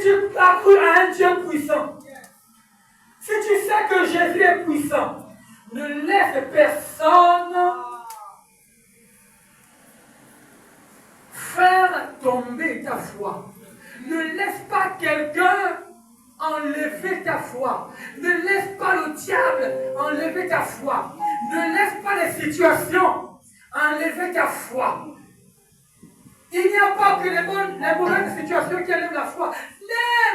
tu as cru à un Dieu puissant, si tu sais que Jésus est puissant, ne laisse personne faire tomber ta foi. Ne laisse pas quelqu'un enlever ta foi. Ne laisse pas le diable enlever ta foi. Ne laisse pas les situations enlever ta foi. Il n'y a pas que les bonnes situations qui enlèvent la foi.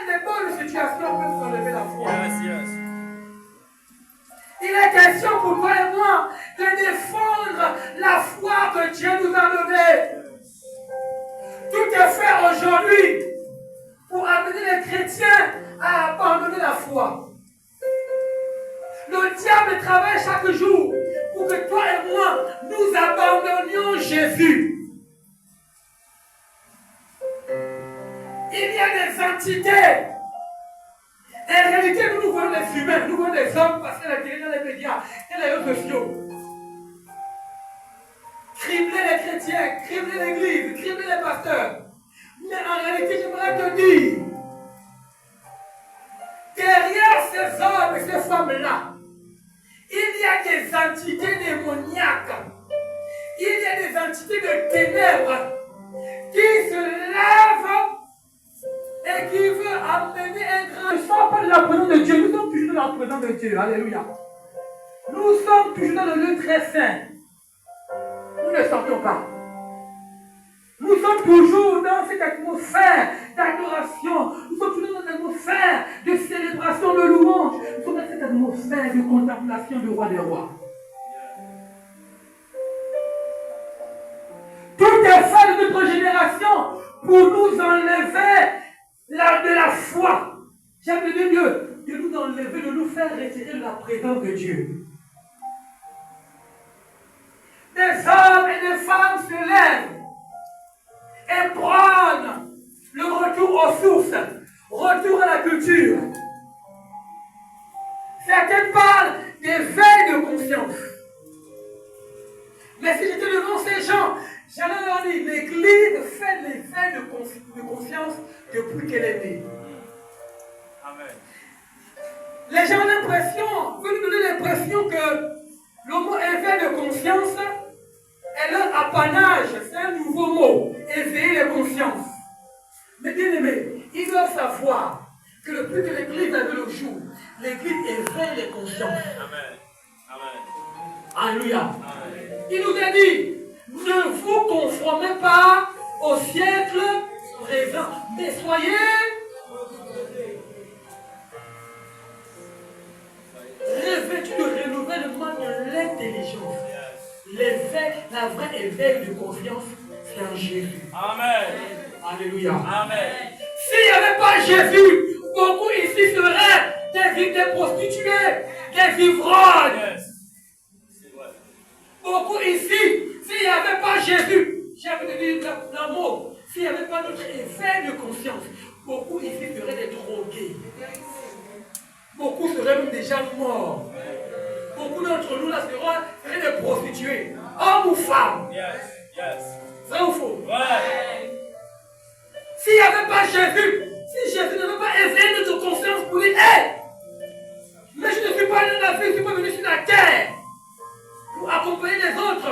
Les bonnes situations peuvent enlever la foi. Il est question pour toi et moi de défendre la foi que Dieu nous a donnée. Tout est fait aujourd'hui pour amener les chrétiens à abandonner la foi. Le diable travaille chaque jour pour que toi et moi, nous abandonnions Jésus. Il y a des entités. En réalité, nous voyons les humains, nous voyons les hommes passer la télé dans les médias et les réseaux sociaux. Cribler les chrétiens, cribler l'église, cribler les pasteurs. Mais en réalité, j'aimerais te dire, derrière ces hommes et ces femmes-là, il y a des entités démoniaques. Il y a des entités de ténèbres qui se lèvent et qui veulent amener un grand... Nous ne sommes pas dans la présence de Dieu, nous sommes toujours dans la présence de Dieu. Alléluia. Nous sommes toujours dans le lieu très saint. Nous ne sortons pas. Nous sommes toujours dans cette atmosphère d'adoration. Nous sommes toujours dans cette atmosphère de célébration, de louange. Nous sommes dans cette atmosphère de contemplation du roi des rois. Tout est fait de notre génération pour nous enlever de la foi. J'aime le Dieu de nous enlever, de nous faire retirer de la présence de Dieu. Des hommes et des femmes se lèvent et prennent le retour aux sources, retour à la culture. Certains parlent d'éveil de conscience. Mais si j'étais devant ces gens, j'allais leur dire, l'Église fait l'éveil de conscience depuis qu'elle est née. Amen. Les gens ont l'impression, vous nous donnez l'impression que le mot éveil de conscience est leur apanage, c'est un nouveau mot, éveiller les consciences. Mais bien aimés, ils doivent savoir que depuis que l'Église a vu le jour, l'Église éveille les consciences. Amen. Amen. Alléluia. Amen. Il nous a dit, ne vous conformez pas au siècle présent, mais soyez revêtus de renouvellement de l'intelligence. L'éveil, la vraie éveil de confiance, c'est en Jésus. Amen. Alléluia. Amen. S'il n'y avait pas Jésus, beaucoup ici seraient des prostituées, des ivrognes. Yes. Beaucoup ici, s'il n'y avait pas Jésus, j'ai envie de dire l'amour, s'il n'y avait pas notre éveil de conscience, beaucoup ici seraient des drogués. Beaucoup seraient même déjà morts. Beaucoup d'entre nous là seraient des prostituées, hommes ou femmes. Yes. Yes. Vrai ou faux? Ouais. S'il n'y avait pas Jésus, si Jésus n'avait pas éveillé notre conscience pour dire, hé, mais je ne suis pas dans la vie, je ne suis pas venu sur la terre pour accompagner les autres.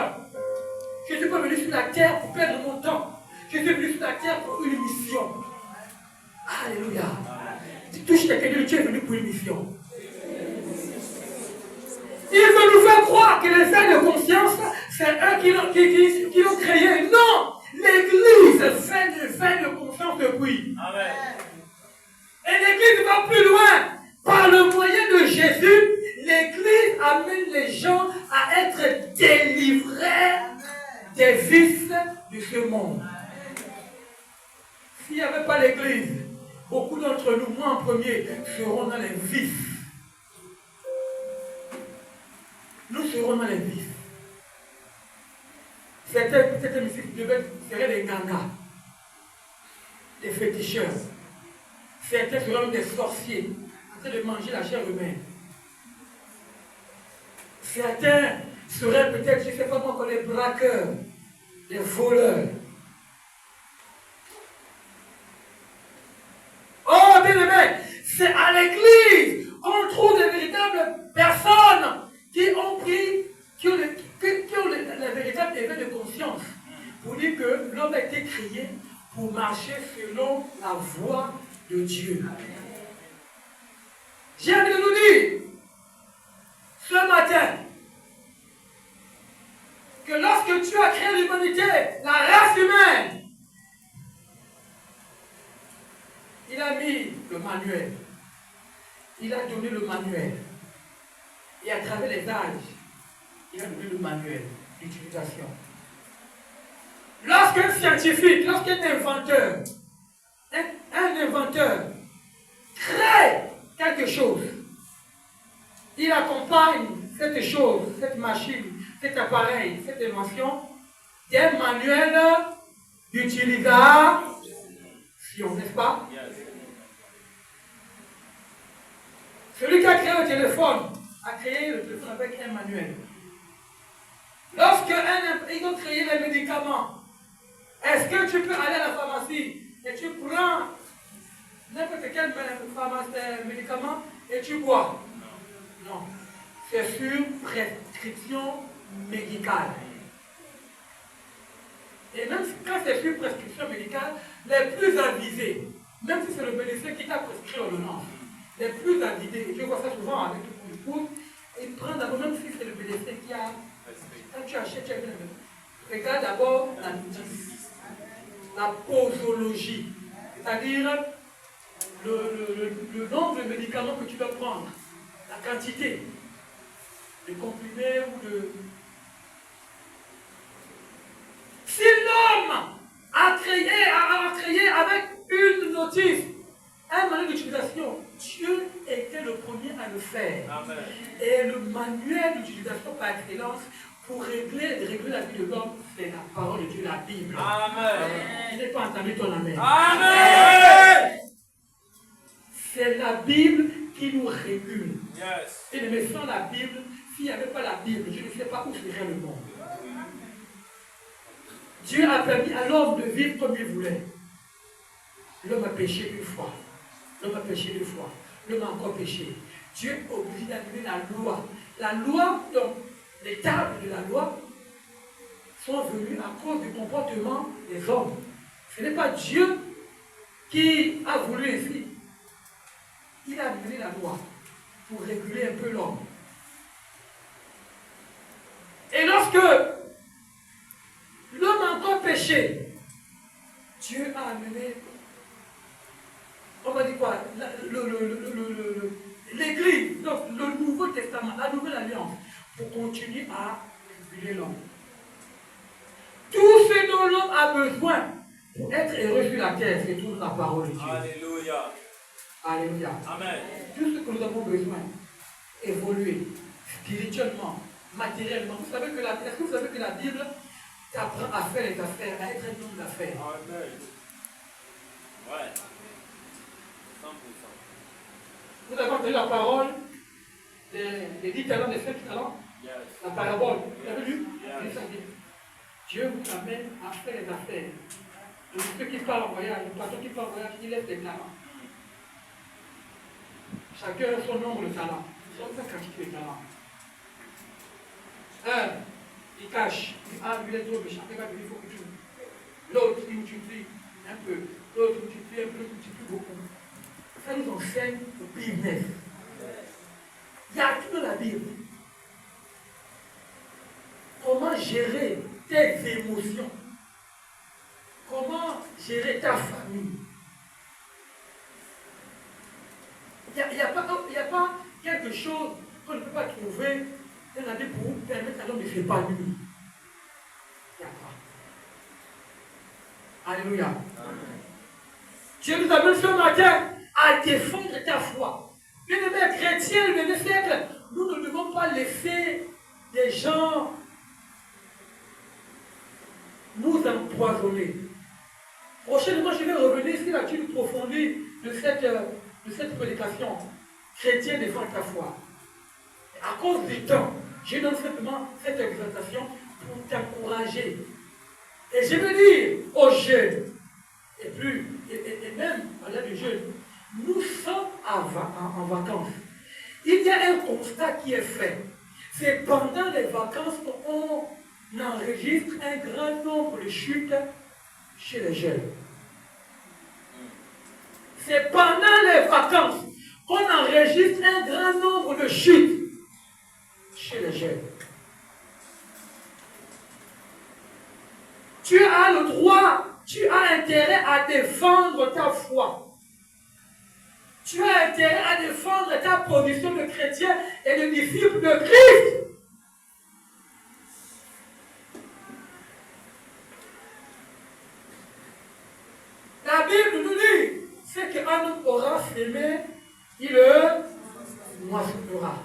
Je ne suis pas venu sur la terre pour perdre mon temps. Je suis venu sur la terre pour une mission. Alléluia. Tu touches quelqu'un, tu es venu pour une mission. Il veut nous faire croire que les ailes de conscience, c'est eux qui l'ont créé. Non! L'Église fait des ailes de conscience depuis. Amen. Et l'Église va plus loin. Par le moyen de Jésus, l'Église amène les gens à être délivrés des vices de ce monde. S'il n'y avait pas l'Église, beaucoup d'entre nous, moi en premier, seront dans les vices. Nous serons dans les vices. Certains ici seraient des ganas, des féticheurs. Certains seront même des sorciers, en train de manger la chair humaine. Certains seraient peut-être, je ne sais pas moi, comme les braqueurs, les voleurs. Oh, C'est à l'église qu'on trouve les véritables personnes qui ont pris, qui ont le véritable éveil de conscience. Pour dire que l'homme a été créé pour marcher selon la voie de Dieu. J'ai envie de nous dire, ce matin, que lorsque Dieu a créé l'humanité, la race humaine, il a mis le manuel. Il a donné le manuel. Et à travers les âges, il a donné le manuel d'utilisation. Lorsqu'un scientifique, lorsqu'un inventeur, un inventeur crée quelque chose, il accompagne cette chose, cette machine, cet appareil, cette invention d'un manuel d'utilisation, n'est-ce pas? Celui qui a créé le téléphone a créé le téléphone avec un manuel. Lorsqu'ils ont créé les médicaments, est-ce que tu peux aller à la pharmacie et tu prends n'importe quel médicament et tu bois? Non. C'est sur prescription médicale. Et même quand c'est sur prescription médicale, les plus avisés, même si c'est le médecin qui t'a prescrit l'ordonnance, les plus avisés, je vois ça souvent avec le époux, ils prennent d'abord, même si c'est le médecin qui a. Quand tu achètes, tu as bien regarde d'abord la notice, la posologie, c'est-à-dire le nombre de médicaments que tu dois prendre, la quantité de comprimés ou de. Si l'homme a créé avec une notice, un manuel d'utilisation, Dieu était le premier à le faire. Amen. Et le manuel d'utilisation par excellence pour régler la vie de l'homme, c'est la parole de Dieu, la Bible. Amen. Je n'ai pas entendu ton amen. Amen. C'est la Bible qui nous régule. Yes. Et mais sans la Bible, s'il n'y avait pas la Bible, je ne sais pas où serait le monde. Dieu a permis à l'homme de vivre comme il voulait. L'homme a péché une fois. L'homme a péché deux fois. L'homme a encore péché. Dieu est obligé d'annuler la loi. La loi, donc, les tables de la loi sont venues à cause du comportement des hommes. Ce n'est pas Dieu qui a voulu ainsi. Il a annulé la loi pour réguler un peu l'homme. Et lorsque l'homme a encore péché, Dieu a amené, on va dire quoi, l'Église, donc le Nouveau Testament, la Nouvelle Alliance, pour continuer à réguler l'homme. Tout ce dont l'homme a besoin pour être heureux sur la terre, c'est toute la parole de Dieu. Alléluia. Alléluia. Amen. Tout ce que nous avons besoin, évoluer spirituellement, matériellement. Vous savez que est-ce que vous savez que la Bible t'apprend à faire les affaires, à être un homme d'affaires? Amen. Ouais. 100%. Vous avez entendu la parole des 10 talents, des 5 talents? Yes. La parabole. Vous avez lu? Yes. Dieu vous amène à faire les affaires. Donc, ceux qui parlent en voyage, le patron qui parle en voyage, il laisse des talents. Chacun a son nombre de talents. Son quantité de talents. Un, il cache. Ah, lui, il est trop méchant. Il faut que tu. L'autre, il multiplie un peu. L'autre, il multiplie un peu, il multiplie beaucoup. Ça nous enseigne le business. Il y a tout dans la Bible. Comment gérer tes émotions? Comment gérer ta famille? Il n'y a pas quelque chose qu'on ne peut pas trouver dans la Bible pour permettre à l'homme de s'épanouir. Il n'y a pas. Alléluia. Dieu nous appelle ce matin à défendre ta foi. Bien-aimés chrétiens, le dernier siècle, nous ne devons pas laisser des gens nous empoisonner. Prochainement, je vais revenir sur la tune profondie de cette prédication. Chrétien, défendre ta foi. À cause du temps, je donne simplement cette exhortation pour t'encourager. Et je veux dire aux jeunes, et même à l'âge des jeunes, nous sommes en vacances, il y a un constat qui est fait. C'est pendant les vacances qu'on enregistre un grand nombre de chutes chez les jeunes. C'est pendant les vacances qu'on enregistre un grand nombre de chutes chez les jeunes. Tu as le droit, tu as intérêt à défendre ta foi. Tu as intérêt à défendre ta position de chrétien et de disciple de Christ. La Bible nous dit, ce qu'un homme aura semé, il le moissonnera.